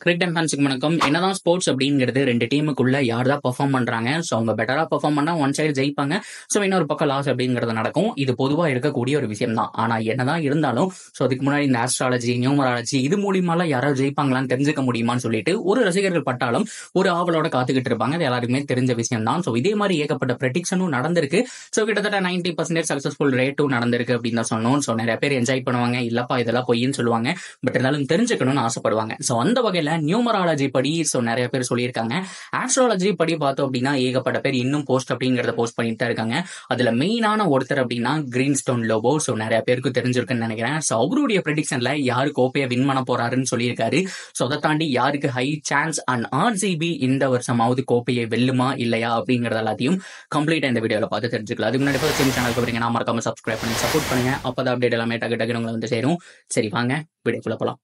Cricket and ஃபேன்ஸுக்கு வணக்கம். என்னதான் ஸ்போர்ட்ஸ் அப்படிங்கிறது ரெண்டு டீமுக்குள்ள யார் தான் பெர்ஃபார்ம் பண்றாங்க. ஸோ அவங்க பெட்டரா பெர்ஃபார்ம் பண்ணா ஒன் சைடு ஜெயிப்பாங்க, ஸோ இன்னொரு பக்கம் லாஸ் அப்படிங்கிறது நடக்கும். இது பொதுவாக இருக்கக்கூடிய ஒரு விஷயம் தான். ஆனா என்னதான் இருந்தாலும் ஸோ அதுக்கு முன்னாடி இந்த ஆஸ்ட்ராலஜி, நியூமராலஜி இது மூலியமாலாம் யாராவது ஜெயிப்பாங்களான்னு தெரிஞ்சுக்க முடியுமான்னு சொல்லிட்டு ஒரு ரசிகர்கள் பட்டாலும் ஒரு ஆவலோட காத்துக்கிட்டு இருப்பாங்க. அது எல்லாருக்குமே தெரிஞ்ச விஷயம் தான். ஸோ இதே மாதிரி ஏகப்பட்ட ப்ரெடிக்ஷனும் நடந்திருக்கு. ஸோ கிட்டத்தட்ட 90% சக்சஸ்ஃபுல் ரேட்டும் நடந்திருக்கு அப்படின்னு தான் சொன்னோம். ஸோ நிறைய பேர் என்ஜாய் பண்ணுவாங்க, இல்லப்பா இதெல்லாம் பொய்ன்னு சொல்லுவாங்க, பட் இருந்தாலும் தெரிஞ்சுக்கணும்னு ஆசைப்படுவாங்க. ஸோ அந்த வகையில நியூமராலஜி படி ஸோ நிறைய பேர் சொல்லியிருக்காங்க. ஆஸ்ட்ராலஜி படி பார்த்தோம் அப்படின்னா ஏகப்பட்ட பேர் இன்னும் போஸ்ட் அப்படிங்கறத போஸ்ட் பண்ணிட்டு தான் இருக்காங்க. அதுல மெயினான ஒருத்தர் அப்படின்னா கிரீன்ஸ்டோன் லோபோ. ஸோ நிறைய பேருக்கு தெரிஞ்சிருக்குன்னு நினைக்கிறேன். ஸோ அவருடைய ப்ரெடிக்ஷன்ல யாரு கோப்பையை வின் பண்ண போறாருன்னு சொல்லியிருக்காரு. ஸோ அதை தாண்டி யாருக்கு ஹை சான்ஸ் அண்ட் ஆர்சிபி இந்த வருஷமாவது கோப்பையை வெல்லுமா இல்லையா அப்படிங்கறது எல்லாத்தையும் கம்ப்ளீட்டா இந்த வீடியோல பார்த்து தெரிஞ்சுக்கலாம். அதுக்கு முன்னாடி சேனலுக்கு வரீங்க, நான் மறக்காம சப்ஸ்கிரைப் பண்ணி சப்போர்ட் பண்ணுங்க. அப்பதான் அப்டேட் எல்லாமே டக்கு டக்குன்னு உங்களை வந்து சேரும். சரி வாங்க வீடியோக்குள்ள போலாம்.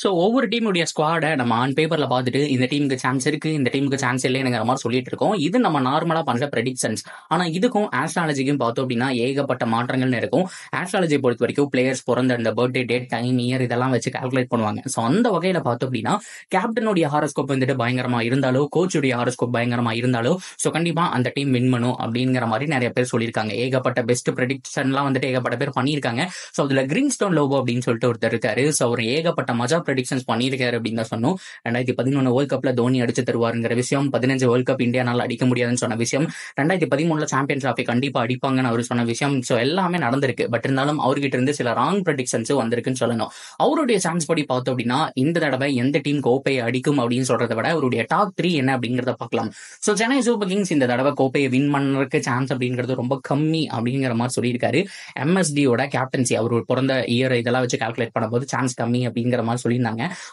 ஸோ ஒவ்வொரு டீமுடைய ஸ்குவாடை நம்ம ஆன் பேப்பர்ல பார்த்துட்டு இந்த டீமுக்கு சான்ஸ் இருக்கு, இந்த டீமுக்கு சான்ஸ் இல்லைங்கிற மாதிரி சொல்லிட்டு இருக்கோம். இது நம்ம நார்மலா பண்ற ப்ரெடிக்ஷன்ஸ். ஆனா இதுக்கும் ஆஸ்ட்ராலஜிக்கும் பார்த்தோம் அப்படின்னா ஏகப்பட்ட மாற்றங்கள்னு இருக்கும். ஆஸ்ட்ராலஜி பொறுத்த வரைக்கும் பிளேயர்ஸ் பிறந்த அந்த பர்த்டே டேட், டைம், இயர் இதெல்லாம் வச்சு கால்குலேட் பண்ணுவாங்க. ஸோ அந்த வகையில பார்த்தோம் அப்படின்னா கேப்டனுடைய ஹாரோஸ்கோப் வந்துட்டு பயங்கரமா இருந்தாலோ, கோச்சுடைய ஹாரோஸ்கோப் பயங்கரமா இருந்தாலோ ஸோ கண்டிப்பா அந்த டீம் வின் பண்ணும் அப்படிங்கிற மாதிரி நிறைய பேர் சொல்லியிருக்காங்க. ஏகப்பட்ட பெஸ்ட் ப்ரெடிக்ஷன்லாம் வந்துட்டு ஏகப்பட்ட பேர் பண்ணியிருக்காங்க. ஸோ அதுல கிரீன்ஸ்டோன் லோபோ அப்படின்னு சொல்லிட்டு ஒருத்தர் இருக்காரு. ஸோ அவர் ஏகப்பட்ட மஜா ப்ரெடிக்ஷன்ஸ் பண்ணியிருக்காரு அப்படின்னு தான் சொன்னோம். 2011 வேர்ல்ட் கப்ல தோனி அடிச்சு தருவாருங்கிற விஷயம், 15 வேர்ல்ட் கப் இந்தியானால அடிக்க முடியாதுன்னு சொன்ன விஷயம், 2013 சாம்பியன் டிராஃபி கண்டிப்பா அடிப்பாங்கன்னு அவர் சொன்ன விஷயம். ஸோ எல்லாமே நடந்திருக்கு. பட் இருந்தாலும் அவர்கிட்ட இருந்து சில ராங் ப்ரெடிக்ஷன்ஸ் வந்திருக்குன்னு சொல்லணும். அவருடைய சான்ஸ் படி பார்த்தோம் அப்படின்னா இந்த தடவை எந்த டீம் கோப்பையை அடிக்கும் அப்படின்னு சொல்றதை விட அவருடைய டாப் 3 என்ன அப்படிங்கிறத பார்க்கலாம். ஸோ சென்னை சூப்பர் கிங்ஸ் இந்த தடவை கோப்பையை வின் பண்ணுறதுக்கு சான்ஸ் அப்படிங்கிறது ரொம்ப கம்மி அப்படிங்கிற மாதிரி சொல்லியிருக்காரு. எம்எஸ்டியோட கேப்டன்சி அவர் பிறந்த இயர் இதெல்லாம் வச்சு கால்குலேட் பண்ணும்போது சான்ஸ் கம்மி அப்படிங்கிற மாதிரி சொல்லியிருந்தாங்க.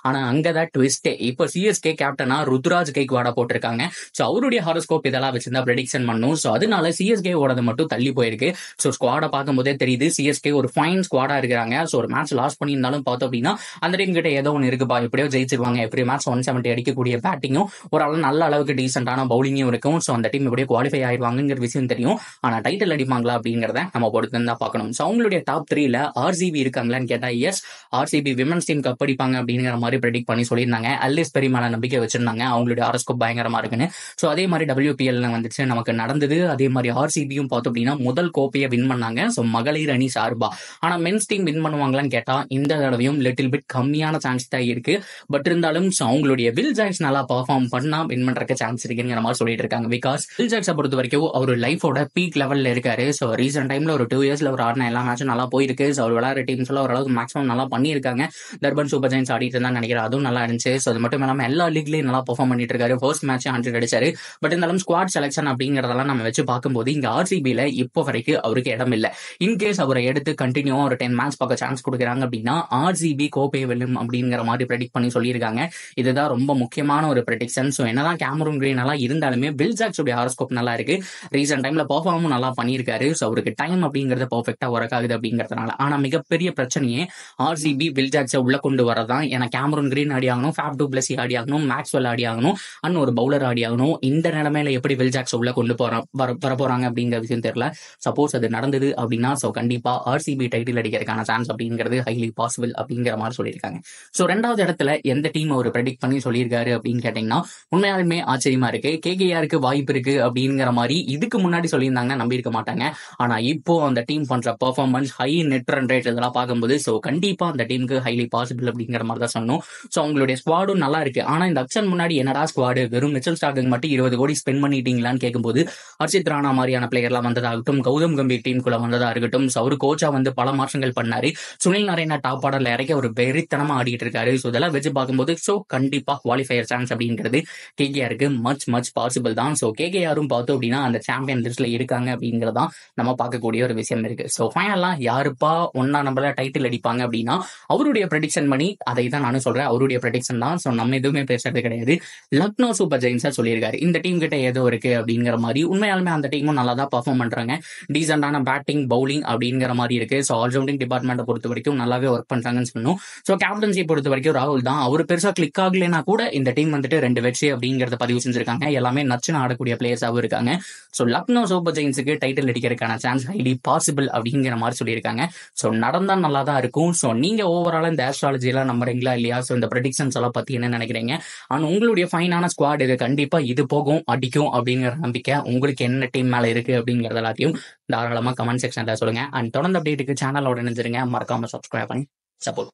ஆனா அங்கதான் ட்விஸ்டே. இப்போ சிஎஸ்கே கேப்டனா ருத்ராஜ் கைக்வாடா போட்டிருக்காங்க. ஸோ அவருடைய ஹாரோஸ்கோப் இதெல்லாம் வச்சிருந்தா ப்ரெடிக்ஷன் பண்ணும். ஸோ அதனால சிஎஸ்கே ஓடது மட்டும் தள்ளி போயிருக்கு. ஸோ ஸ்குவாடை பார்க்கும் போதே தெரியுது சிஎஸ்கே ஒரு ஃபைன் ஸ்குவாடா இருக்கிறாங்க. ஸோ ஒரு மேட்ச் லாஸ் பண்ணியிருந்தாலும் பார்த்தோம் அப்படின்னா அந்த டீம் கிட்ட ஏதோ ஒன்று இருக்குப்பா, எப்படியோ ஜெயிச்சிருவாங்க. எவ்ரி மேட்ச் 170 அடிக்கக்கூடிய பேட்டிங்கும் ஒரு அளவு நல்ல அளவுக்கு டீசென்டான பவுலிங்கும் இருக்கும். ஸோ அந்த டீம் எப்படியோ குவாலிஃபை ஆயிடுவாங்கிற விஷயம் தெரியும். ஆனா டைட்டில் அடிப்பாங்களா அப்படிங்கிறத நம்ம பொறுத்து தான் பார்க்கணும். ஸோ அவங்களுடைய டாப் 3ல ஆர்சிபி இருக்காங்களான்னு கேட்டா yes, RCB women's team cup அடிப்பாங்க அப்படிங்கிற மாதிரி ப்ரெடிக்ட் பண்ணி சொல்லியிருந்தாங்க. அல்லிஸ் பெரி மேல நம்பிக்கை வச்சிருந்தாங்க, அவங்களுடைய ஹாரோஸ்கோப் பயங்கரமா இருக்குன்னு. ஸோ அதே மாதிரி WPL வந்துச்சு, நமக்கு நடந்தது. அதே மாதிரி ஆர்சிபியும் பார்த்தோம் அப்படின்னா முதல் கோப்பையை வின் பண்ணாங்க. ஸோ மகளிர் அணி சார்பா. ஆனா மென்ஸ் டீம் வின் பண்ணுவாங்களான்னு கேட்டா இந்த தடவையும் லிட்டில் பிட் கம்மியான சான்ஸ் தான் இருக்கு. பட் இருந்தாலும் அவங்களுடைய வில் ஜாக்ஸ் நல்லா பெர்ஃபார்ம் பண்ணா வின் பண்றதுக்கு சான்ஸ் இருக்குங்கிற மாதிரி சொல்லிட்டு இருக்காங்க. பிகாஸ் வில் ஜாக்ஸை பொறுத்த வரைக்கும் அவர் லைஃபோட பீக் லெவல்ல இருக்காரு. ஸோ ரீசென்ட் டைம்ல ஒரு 2 இயர்ஸ்ல ஒரு ஆடின எல்லா மேட்சும் நல்லா போயிருக்கு. ஸோ அவர் விளையாடுற டீம்ஸ் எல்லாம் ஓரளவுக்கு மேக்ஸிமம் நல்லா பண்ணியிருக்காங்க. தர்பன் சூப்பர் ஜெயின்ஸ் ஆடிட்டு தான் நினைக்கிறேன், அதுவும் நல்லா இருந்துச்சு. ஸோ அது மட்டும் இல்லாமல் எல்லா லீக்லயும் நல்லா பெர்ஃபார்ம் பண்ணிட்டு இருக்காரு. ஃபர்ஸ்ட் மேட்ச் 100 அடிச்சாரு. பட் இருந்தாலும் ஸ்குவாட் செலக்ஷன் அப்படிங்கறதெல்லாம் நம்ம வச்சு பார்க்கும்போது இங்க ஆர்சிபில இப்போ வரைக்கும் அவருக்கு இடம் இல்லை. இன்கேஸ் அவரை எடுத்து கண்டினியூ ஒரு 10 மேட்ச் பார்க்க சான்ஸ் கொடுக்குறாங்க அப்படின்னா ஆர்சிபி கோப்பை வெல்லும் அப்படிங்கிற மாதிரி ப்ரெடிக்ட் பண்ணி சொல்லியிருக்காங்க. இதுதான் ரொம்ப முக்கியமான ஒரு ப்ரெடிக்ஷன். ஸோ என்னதான் கேமரூன் கிரீன் எல்லாம் இருந்தாலுமே வில் ஜாக்ஸ் உடைய ஹாரோஸ்கோப் நல்லா இருக்கு. ரீசென்ட் டைம்ல பெர்ஃபார்மும் நல்லா பண்ணியிருக்காரு. ஸோ அவருக்கு டைம் அப்படிங்கிறது பர்ஃபெக்டா ஒர்க் ஆகுது அப்படிங்கிறதுனால. ஆனா மிகப்பெரிய பிரச்சனையே ஆர்சிபி வில் ஜாக்ஸை உள்ள கொண்டு வரதான். ஏன்னா கேமரூன் கிரீன் ஆடி ஆகணும், ஃபேப் டு பிளஸி ஆடி ஆகணும், மேக்ஸ்வெல் ஆடி ஆகணும், அண்ட் ஒரு பவுலர் ஆடி ஆகணும். இந்த நிலைமையில எப்படி வில் ஜாக்ஸ் உள்ள கொண்டு வர போறாங்க அப்படிங்கிற விஷயம் தெரியல. சப்போஸ் அது நடந்தது அப்படின்னா ஸோ கண்டிப்பா ஆர்சிபி டைட்டில் அடிக்கிறதுக்கான சான்ஸ் அப்படிங்கிறது ஹைலி பாசிபிள் அப்படிங்கிற மாதிரி சொல்லியிருக்காங்க. ஸோ 2வது இடத்துல எந்த டீம் அவர் ப்ரெடிக்ட் பண்ணி சொல்லியிருக்காரு அப்படின்னு கேட்டீங்கன்னா உண்மையாலுமே ஆச்சரியமா இருக்கு. கேகேஆருக்கு வாய்ப்பு இருக்கு அப்படிங்கிற மாதிரி இதுக்கு முன்னாடி சொல்லியிருந்தாங்கன்னா நம்பி இருக்க மாட்டாங்க. ஆனா இப்போ அந்த டீம் பண்ற performance, high net run rate இதெல்லாம் பார்க்கும்போது ஸோ கண்டிப்பா அந்த டீமுக்கு ஹைலி பாசிபிள் அப்படிங்கிற மாதிரி தான் சொன்னோம். ஸோ அவங்களுடைய ஸ்குவாடும் நல்லா இருக்கு. ஆனா இந்த அக்ஷன் முன்னாடி என்னடா ஸ்குவாடு, வெறும் மிச்சல் ஸ்டார்க்கு மட்டும் 20 கோடி ஸ்பெண்ட் பண்ணிட்டீங்களான்னு கேட்கும்போது ஹர்ஷித் ராணா மாதிரியான பிளேயர்லாம் வந்ததாகட்டும், கௌதம் கம்பீர் டீமுக்குள்ள வந்ததா இருக்கட்டும், அவரு கோச்சா வந்து பல மாற்றங்கள் பண்ணாரு. சுனில் நரேனா டாப் ஆர்டர்ல இறக்கி ஒரு வெறித்தனமா ஆடிட்டு இருக்காரு. ஸோ இதெல்லாம் வச்சு பார்க்கும்போது ஸோ கண்டிப்பா குவாலிஃபயர் சான்ஸ் அப்படிங்கிறது கேகேஆருக்கு மச் பாசிபிள் தான். ஸோ கேகேஆரும் பார்த்தோம் அப்படின்னா அந்த சாம்பியன் லிஸ்ட்ல இருக்காங்க அப்படிங்கிறதான் நம்ம பார்க்கக்கூடிய ஒரு விஷயம் இருக்கு. ஸோ ஃபைனலா யாருப்பா ஒன்னா நம்பர்ல டைட்டில் அடிப்பாங்க அப்படின்னா அவருடைய ப்ரெடிக்ஷன் பண்ணி அதை தான் நானும் சொல்றேன், அவருடைய ப்ரெடிக்ஷன் தான். ஸோ நம்ம எதுவுமே பேசுறது கிடையாது. லக்னோ சூப்பர் ஜெயின்ஸா சொல்லியிருக்காரு இந்த டீம் கிட்ட ஏதோ இருக்கு அப்படிங்கிற மாதிரி. உண்மையாலுமே அந்த டீமும் நல்லா தான் பர்ஃபார்ம் பண்றாங்க. டீசென்டான பேட்டிங், பவுலிங் அப்படிங்கிற மாதிரி இருக்கு. ஸோ ஆல்ரவுண்டிங் டிபார்ட்மெண்ட்டை பொறுத்த வரைக்கும் நல்லாவே ஒர்க் பண்றாங்கன்னு சொன்னோம். ஸோ கேப்டன்சி பொறுத்த வரைக்கும் ராகுல் தான். அவர் பெருசா கிளிக் ஆகலைன்னா கூட இந்த டீம் வந்துட்டு 2 வெற்றி அப்படிங்கறத பதிவு செஞ்சிருக்காங்க. எல்லாமே நச்சுன்னு ஆடக்கூடிய பிளேயர்ஸாகவும் இருக்காங்க. ஸோ லக்னோ சூப்பர் ஜெயின்ஸுக்கு டைட்டில் அடிக்கிறதுக்கான சான்ஸ் ஹைலி பாசிபிள் அப்படிங்கிற மாதிரி சொல்லியிருக்காங்க. ஸோ நடந்தா நல்லா தான் இருக்கும். ஸோ நீங்க ஓவராலா இந்த ஆஸ்ட்ராலஜி எல்லாம் நம்புறீங்களா இல்லையா? ஸோ இந்த ப்ரெடிக்ஷன்ஸ் எல்லாம் பத்தி என்ன நினைக்கிறீங்க? அண்ட் உங்களுடைய ஃபைனான ஸ்குவாட் இது, கண்டிப்பா இது போகும், அடிக்கும் அப்படிங்கிற நம்பிக்கை உங்களுக்கு என்ன டீம் மேல இருக்கு அப்படிங்கறது எல்லாத்தையும் தாராளமா கமெண்ட் செக்ஷன்ல சொல்லுங்க. அண்ட் தொடர்ந்து அப்டேட்டுக்கு சேனலோட இணைஞ்சிருங்க. மறக்காம சப்ஸ்கிரைப் பண்ணி சப்போர்ட்